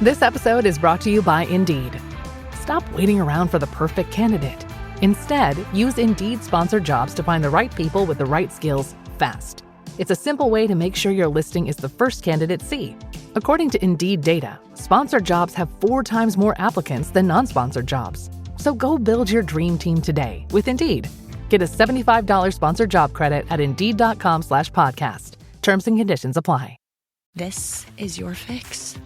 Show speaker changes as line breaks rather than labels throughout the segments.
This episode is brought to you by Indeed. Stop waiting around for the perfect candidate. Instead, use Indeed sponsored jobs to find the right people with the right skills fast. It's a simple way to make sure your listing is the first candidates see. According to Indeed data, sponsored jobs have 4 times more applicants than non-sponsored jobs. So go build your dream team today with Indeed. Get a $75 sponsored job credit at Indeed.com/podcast. Terms and conditions apply.
This is your fix.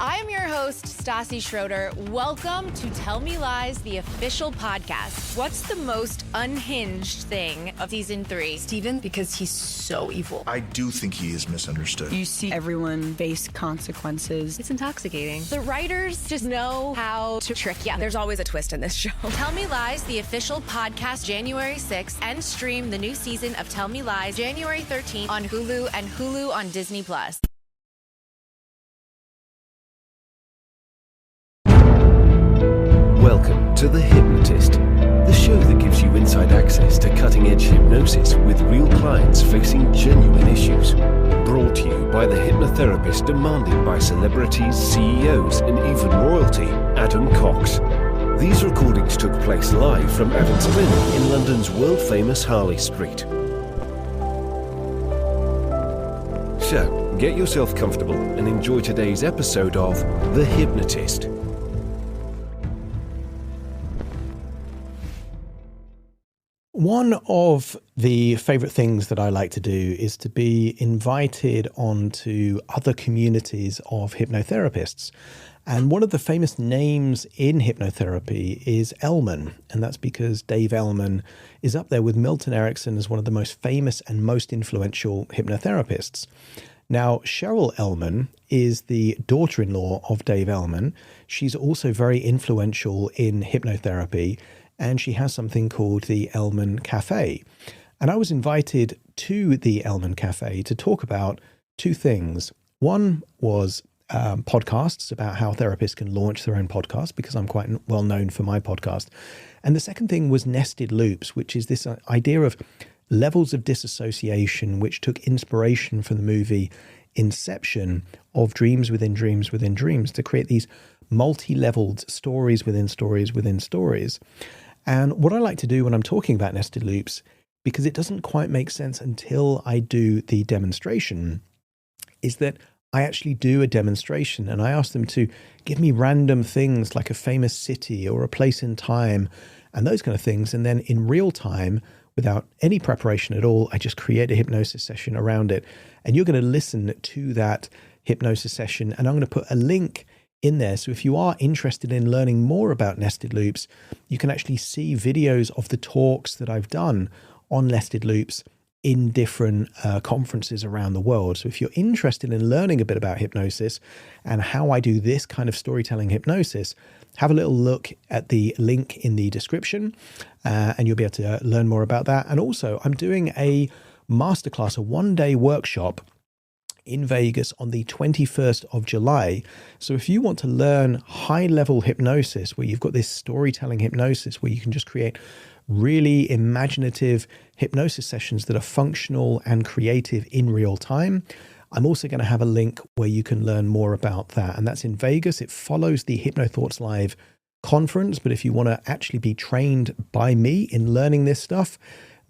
I am your host, Stassi Schroeder. Welcome to Tell Me Lies, the official podcast. What's the most unhinged thing of season 3?
Steven, because he's so evil.
I do think he is misunderstood.
You see everyone face consequences.
It's intoxicating. The writers just know how to trick you. There's always a twist in this show. Tell Me Lies, the official podcast, January 6th, and stream the new season of Tell Me Lies, January 13th on Hulu and Hulu on Disney+.
Welcome to The Hypnotist, the show that gives you inside access to cutting-edge hypnosis with real clients facing genuine issues. Brought to you by the hypnotherapist demanded by celebrities, CEOs, and even royalty, Adam Cox. These recordings took place live from Adam's clinic in London's world-famous Harley Street. So, get yourself comfortable and enjoy today's episode of The Hypnotist.
One of the favorite things that I like to do is to be invited onto other communities of hypnotherapists. And one of the famous names in hypnotherapy is Elman. And that's because Dave Elman is up there with Milton Erickson as one of the most famous and most influential hypnotherapists. Now, Cheryl Elman is the daughter-in-law of Dave Elman. She's also very influential in hypnotherapy, and she has something called the Elman Cafe. And I was invited to the Elman Cafe to talk about 2 things. One was podcasts, about how therapists can launch their own podcast, because I'm quite well known for my podcast. And the second thing was nested loops, which is this idea of levels of disassociation, which took inspiration from the movie Inception, of dreams within dreams within dreams, to create these multi-leveled stories within stories within stories. And what I like to do when I'm talking about nested loops, because it doesn't quite make sense until I do the demonstration, is that I actually do a demonstration and I ask them to give me random things like a famous city or a place in time and those kind of things. And then in real time, without any preparation at all, I just create a hypnosis session around it. And you're going to listen to that hypnosis session, and I'm going to put a link in there. So if you are interested in learning more about nested loops, you can actually see videos of the talks that I've done on nested loops in different conferences around the world. So if you're interested in learning a bit about hypnosis and how I do this kind of storytelling hypnosis, have a little look at the link in the description and you'll be able to learn more about that. And also I'm doing a masterclass, a 1-day workshop in Vegas on the 21st of July. So if you want to learn high-level hypnosis, where you've got this storytelling hypnosis, where you can just create really imaginative hypnosis sessions that are functional and creative in real time, I'm also going to have a link where you can learn more about that. And that's in Vegas. It follows the HypnoThoughts Live conference. But if you want to actually be trained by me in learning this stuff,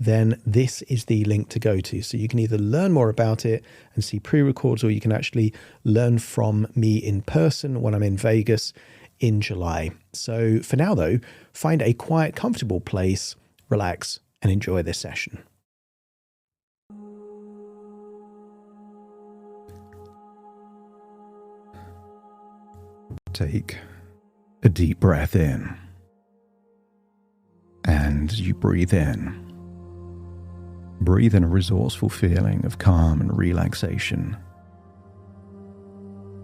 then this is the link to go to. So you can either learn more about it and see pre-records, or you can actually learn from me in person when I'm in Vegas in July. So for now, though, find a quiet, comfortable place, relax, and enjoy this session. Take a deep breath in, and you breathe in. Breathe in a resourceful feeling of calm and relaxation.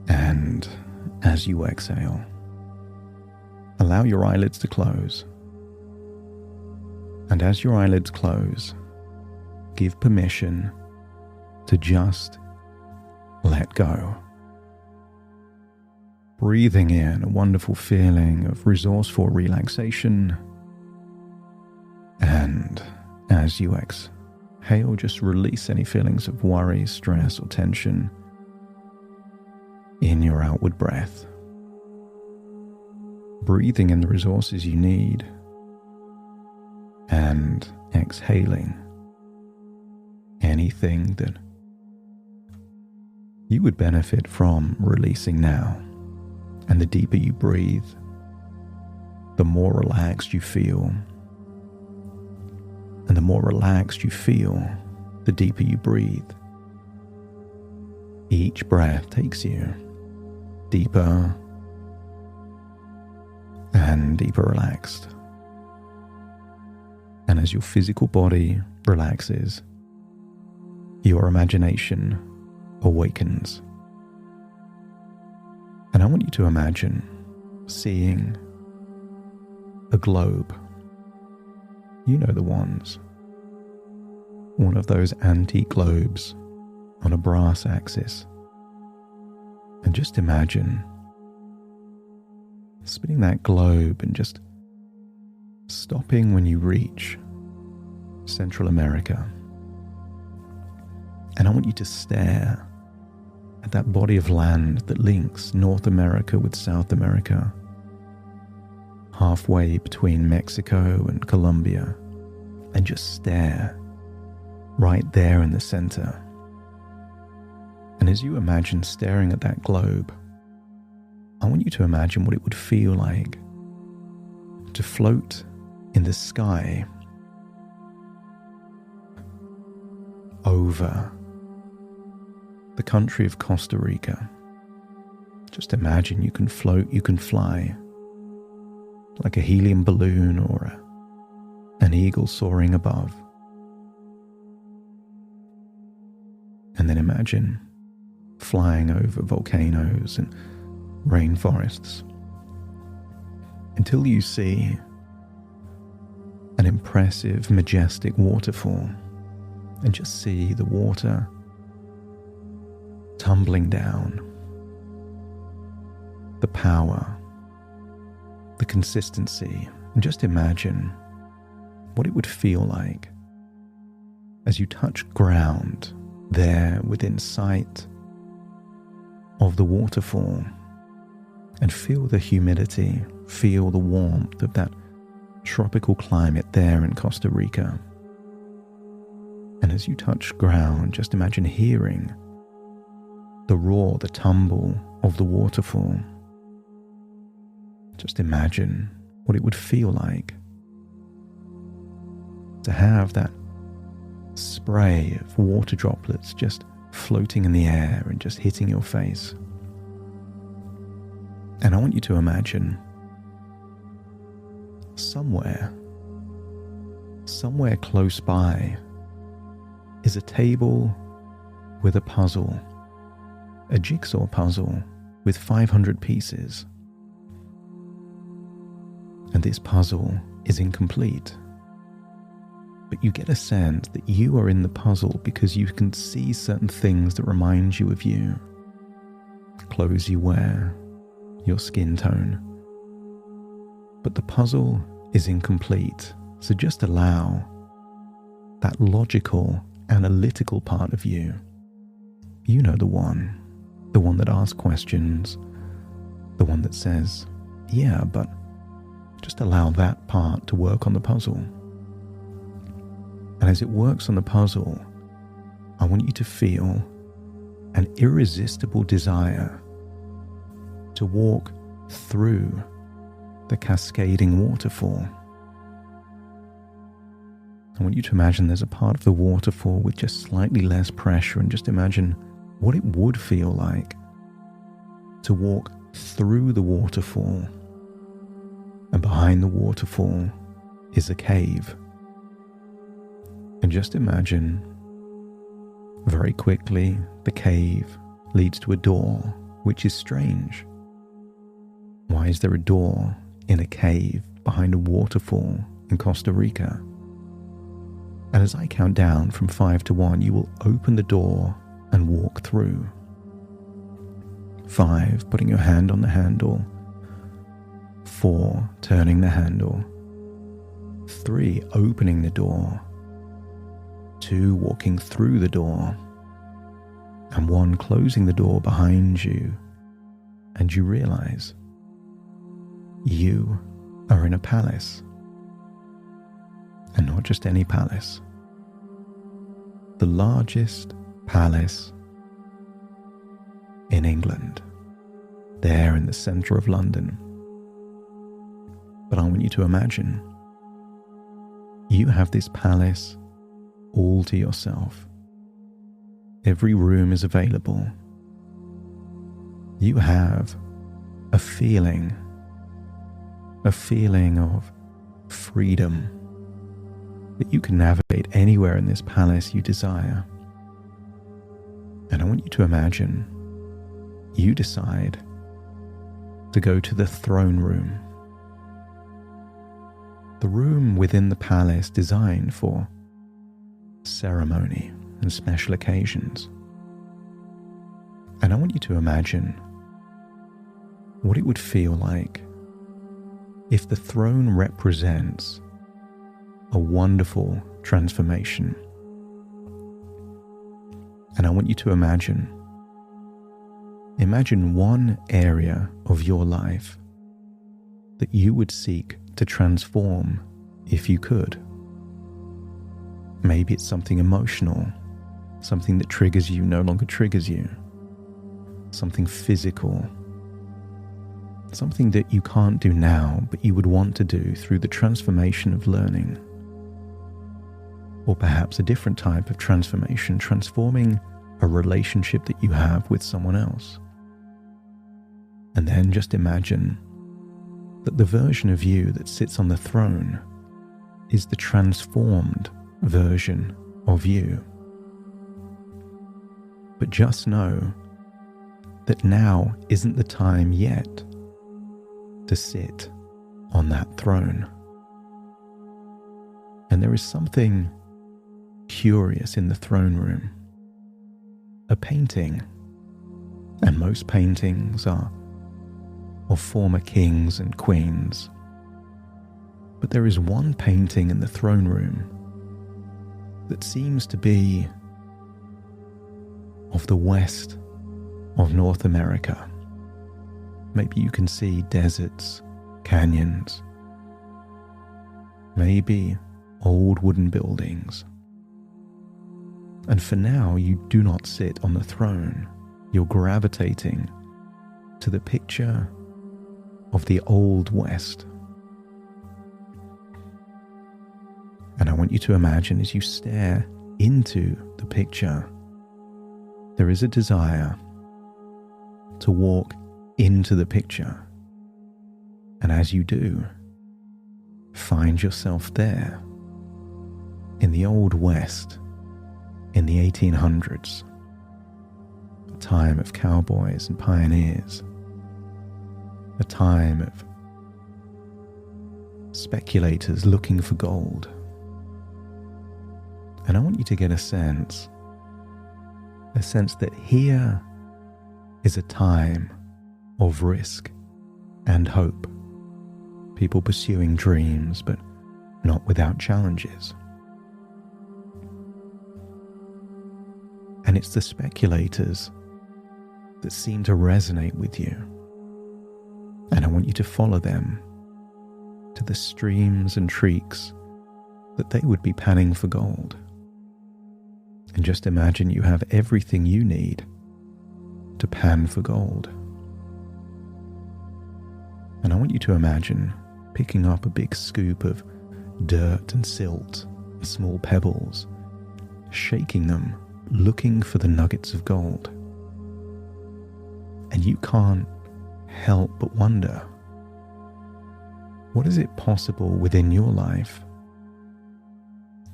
And as you exhale, allow your eyelids to close. And as your eyelids close, give permission to just let go. Breathing in a wonderful feeling of resourceful relaxation. And as you exhale, just release any feelings of worry, stress, or tension.
in your outward breath. Breathing in the resources you need and exhaling anything that you would benefit from releasing now. And the deeper you breathe, the more relaxed you feel. And the more relaxed you feel, the deeper you breathe. Each breath takes you deeper and deeper relaxed. And as your physical body relaxes, your imagination awakens. And I want you to imagine seeing a globe. You know the ones. One of those antique globes on a brass axis. And just imagine spinning that globe and just stopping when you reach Central America. And I want you to stare at that body of land that links North America with South America, halfway between Mexico and Colombia, and just stare right there in the center. And as you imagine staring at that globe, I want you to imagine what it would feel like to float in the sky over the country of Costa Rica. Just imagine you can float, you can fly like a helium balloon or an eagle soaring above. And then imagine flying over volcanoes and rainforests until you see an impressive, majestic waterfall, and just see the water tumbling down. The power, the consistency, and just imagine what it would feel like as you touch ground there within sight of the waterfall, and feel the humidity, feel the warmth of that tropical climate there in Costa Rica. And as you touch ground, just imagine hearing the roar, the tumble of the waterfall. Just imagine what it would feel like to have that spray of water droplets just floating in the air and just hitting your face. And I want you to imagine somewhere close by is a table with a puzzle, a jigsaw puzzle with 500 pieces. And this puzzle is incomplete. But you get a sense that you are in the puzzle because you can see certain things that remind you of you. Clothes you wear, your skin tone. But the puzzle is incomplete, so just allow that logical, analytical part of you. You know the one that asks questions, the one that says, yeah, but just allow that part to work on the puzzle. And as it works on the puzzle, I want you to feel an irresistible desire to walk through the cascading waterfall. I want you to imagine there's a part of the waterfall with just slightly less pressure, and just imagine what it would feel like to walk through the waterfall. And behind the waterfall is a cave. And just imagine, very quickly, the cave leads to a door, which is strange. Why is there a door in a cave behind a waterfall in Costa Rica? And as I count down from 5 to 1, you will open the door and walk through. 5, putting your hand on the handle. 4, turning the handle. 3, opening the door. 2, walking through the door. And 1, closing the door behind you and you realize you are in a palace. And not just any palace. The largest palace in England, there in the centre of London. But I want you to imagine you have this palace all to yourself. Every room is available. You have a feeling of freedom, that you can navigate anywhere in this palace you desire. And I want you to imagine you decide to go to the throne room, the room within the palace designed for ceremony and special occasions. And I want you to imagine what it would feel like if the throne represents a wonderful transformation. And I want you to imagine one area of your life that you would seek to transform if you could. Maybe it's something emotional, something that triggers you no longer triggers you, something physical, something that you can't do now but you would want to do through the transformation of learning. Or perhaps a different type of transformation, transforming a relationship that you have with someone else. And then just imagine that the version of you that sits on the throne is the transformed version of you. But just know that now isn't the time yet to sit on that throne. And there is something curious in the throne room. A painting, and most paintings are of former kings and queens. But there is one painting in the throne room that seems to be of the west of North America. Maybe you can see deserts, canyons, maybe old wooden buildings. And for now, you do not sit on the throne. You're gravitating to the picture of the Old West. And I want you to imagine as you stare into the picture, there is a desire to walk into the picture. And as you do, find yourself there in the Old West in the 1800s, a time of cowboys and pioneers, a time of speculators looking for gold. And I want you to get a sense that here is a time of risk and hope. People pursuing dreams, but not without challenges. And it's the speculators that seem to resonate with you. And I want you to follow them to the streams and creeks that they would be panning for gold. And just imagine you have everything you need to pan for gold. And I want you to imagine picking up a big scoop of dirt and silt, small pebbles, shaking them, looking for the nuggets of gold. And you can't help but wonder, what is it possible within your life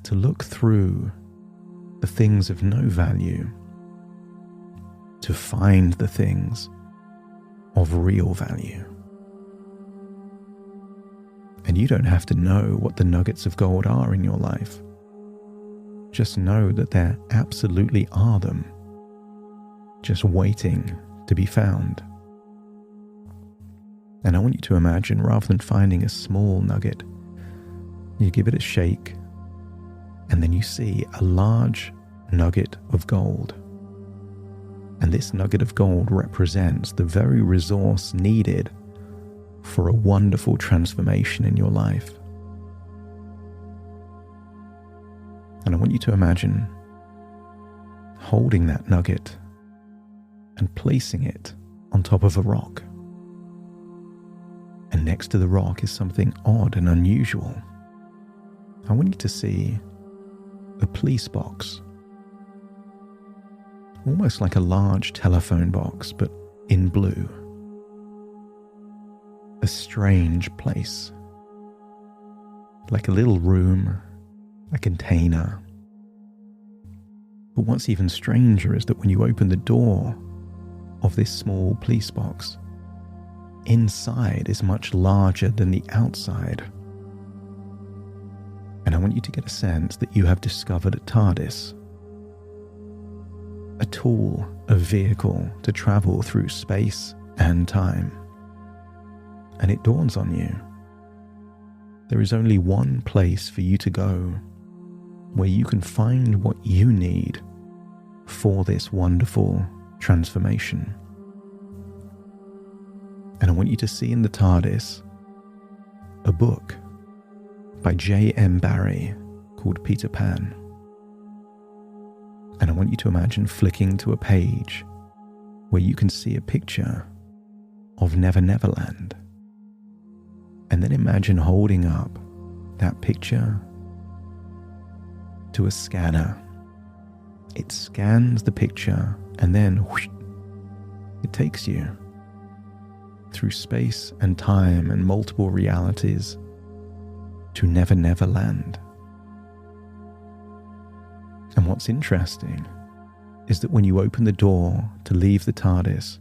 to look through the things of no value to find the things of real value? And you don't have to know what the nuggets of gold are in your life. Just know that there absolutely are them, just waiting to be found. And I want you to imagine, rather than finding a small nugget, you give it a shake, and then you see a large nugget of gold. And this nugget of gold represents the very resource needed for a wonderful transformation in your life. And I want you to imagine holding that nugget and placing it on top of a rock. And next to the rock is something odd and unusual. I want you to see a police box, almost like a large telephone box, but in blue. A strange place, like a little room, a container. But what's even stranger is that when you open the door of this small police box, inside is much larger than the outside. And I want you to get a sense that you have discovered a TARDIS, a tool, a vehicle to travel through space and time. And it dawns on you, there is only one place for you to go where you can find what you need for this wonderful transformation. And I want you to see in the TARDIS a book by J.M. Barrie called Peter Pan. And I want you to imagine flicking to a page where you can see a picture of Never Never Land. And then imagine holding up that picture to a scanner. It scans the picture and then whoosh, it takes you through space and time and multiple realities to Never Never Land. And what's interesting is that when you open the door to leave the TARDIS,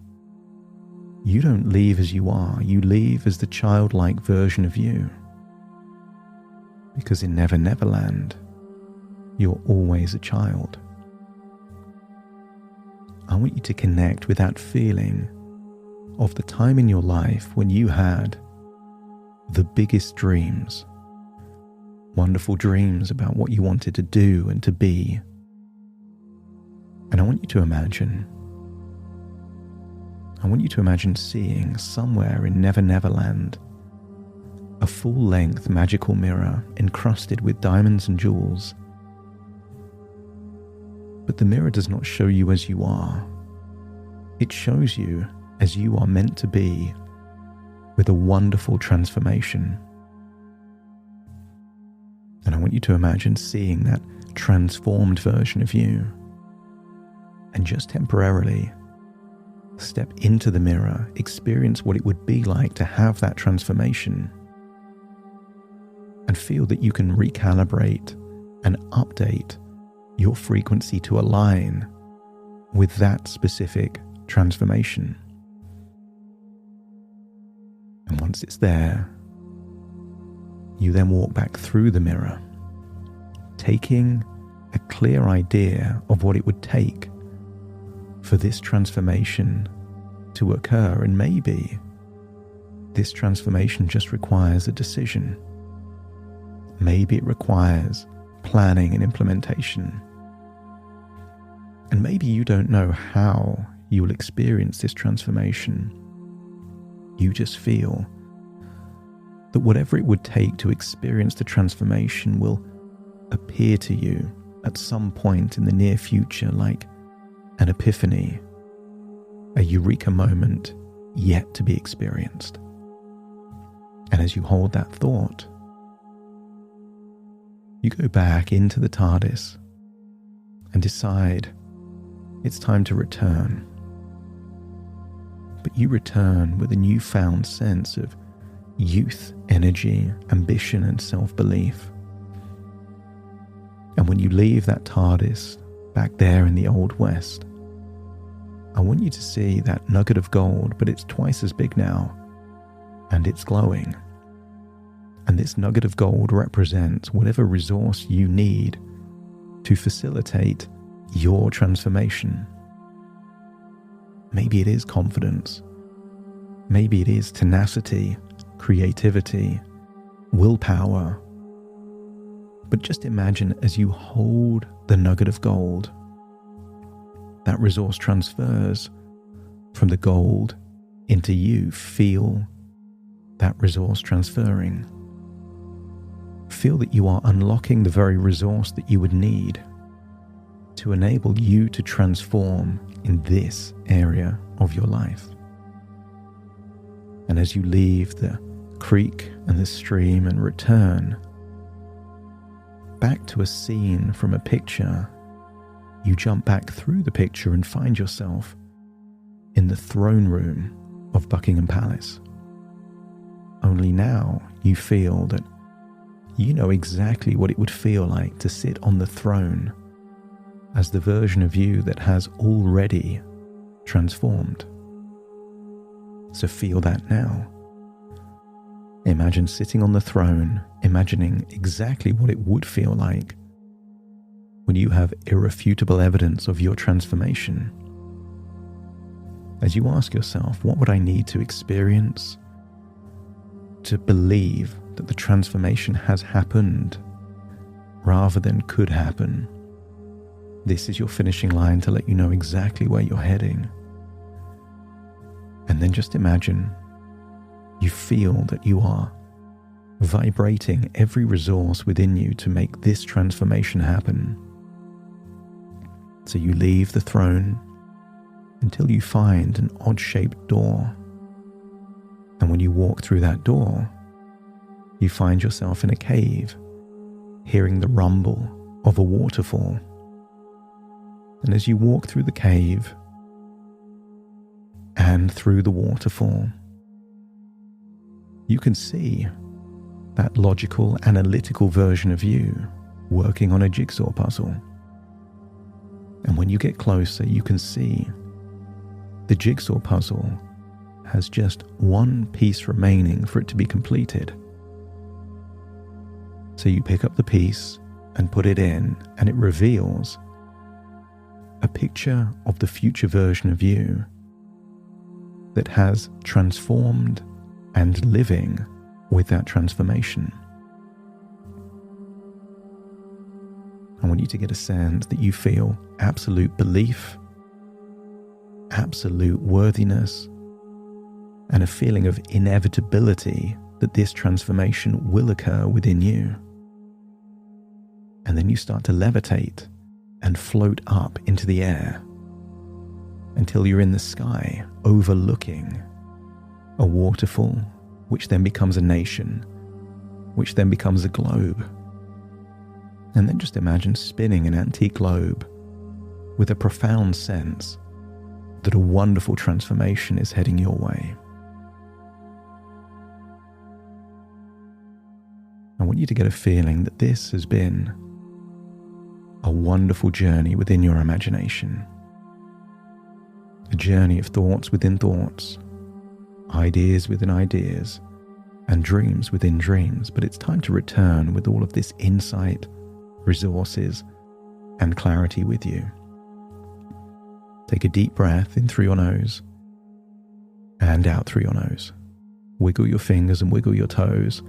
you don't leave as you are, you leave as the childlike version of you. Because in Never Never Land, you're always a child. I want you to connect with that feeling of the time in your life when you had the biggest dreams, wonderful dreams about what you wanted to do and to be. And I want you to imagine seeing somewhere in Never Never Land a full-length magical mirror encrusted with diamonds and jewels. But the mirror does not show you as you are. It shows you as you are meant to be, with a wonderful transformation. And I want you to imagine seeing that transformed version of you, and just temporarily step into the mirror, experience what it would be like to have that transformation, and feel that you can recalibrate and update your frequency to align with that specific transformation. And once it's there, you then walk back through the mirror, taking a clear idea of what it would take for this transformation to occur. And maybe this transformation just requires a decision. Maybe it requires planning and implementation. And maybe you don't know how you will experience this transformation. You just feel that whatever it would take to experience the transformation will appear to you at some point in the near future like an epiphany, a eureka moment yet to be experienced. And as you hold that thought, you go back into the TARDIS and decide it's time to return. But you return with a newfound sense of youth, energy, ambition, and self-belief. And when you leave that TARDIS back there in the Old West, I want you to see that nugget of gold, but it's twice as big now, and it's glowing. And this nugget of gold represents whatever resource you need to facilitate your transformation. Maybe it is confidence. Maybe it is tenacity, creativity, willpower. But just imagine as you hold the nugget of gold, that resource transfers from the gold into you. Feel that resource transferring. Feel that you are unlocking the very resource that you would need to enable you to transform in this area of your life. And as you leave the creek and the stream and return back to a scene from a picture, you jump back through the picture and find yourself in the throne room of Buckingham Palace. Only now you feel that you know exactly what it would feel like to sit on the throne as the version of you that has already transformed. So feel that now. Imagine sitting on the throne, imagining exactly what it would feel like when you have irrefutable evidence of your transformation. As you ask yourself, what would I need to experience to believe that the transformation has happened rather than could happen? This is your finishing line to let you know exactly where you're heading. And then just imagine you feel that you are vibrating every resource within you to make this transformation happen. So you leave the throne until you find an odd-shaped door. And when you walk through that door, you find yourself in a cave, hearing the rumble of a waterfall. And as you walk through the cave and through the waterfall, you can see that logical, analytical version of you working on a jigsaw puzzle. And when you get closer, you can see the jigsaw puzzle has just one piece remaining for it to be completed. So you pick up the piece and put it in, and it reveals a picture of the future version of you that has transformed and living with that transformation. I want you to get a sense that you feel absolute belief, absolute worthiness, and a feeling of inevitability that this transformation will occur within you. And then you start to levitate and float up into the air until you're in the sky overlooking a waterfall, which then becomes a nation, which then becomes a globe. And then just imagine spinning an antique globe with a profound sense that a wonderful transformation is heading your way. I want you to get a feeling that this has been a wonderful journey within your imagination. A journey of thoughts within thoughts, ideas within ideas, and dreams within dreams. But it's time to return with all of this insight, resources, and clarity with you. Take a deep breath in through your nose and out through your nose. Wiggle your fingers and wiggle your toes.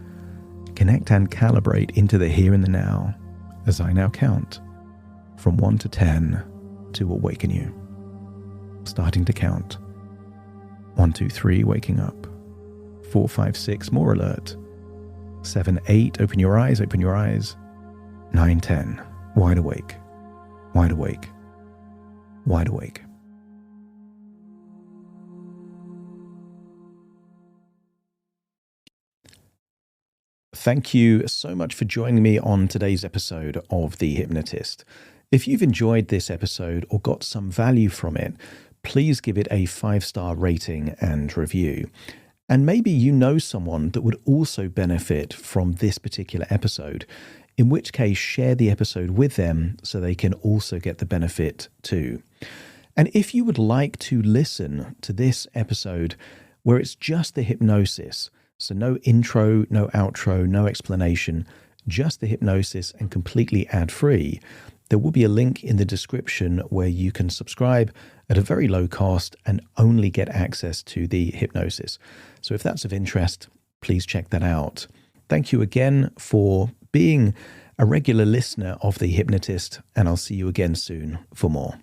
Connect and calibrate into the here and the now as I now count from 1 to 10 to awaken you. Starting to count. 1, 2, 3, waking up. 4, 5, 6, more alert. 7, 8, open your eyes, open your eyes. 9, 10, wide awake, wide awake, wide awake. Thank you so much for joining me on today's episode of The Hypnotist. If you've enjoyed this episode or got some value from it, please give it a 5-star rating and review. And maybe you know someone that would also benefit from this particular episode, in which case share the episode with them so they can also get the benefit too. And if you would like to listen to this episode where it's just the hypnosis, so no intro, no outro, no explanation, just the hypnosis and completely ad-free, there will be a link in the description where you can subscribe at a very low cost and only get access to the hypnosis. So if that's of interest, please check that out. Thank you again for being a regular listener of The Hypnotist, and I'll see you again soon for more.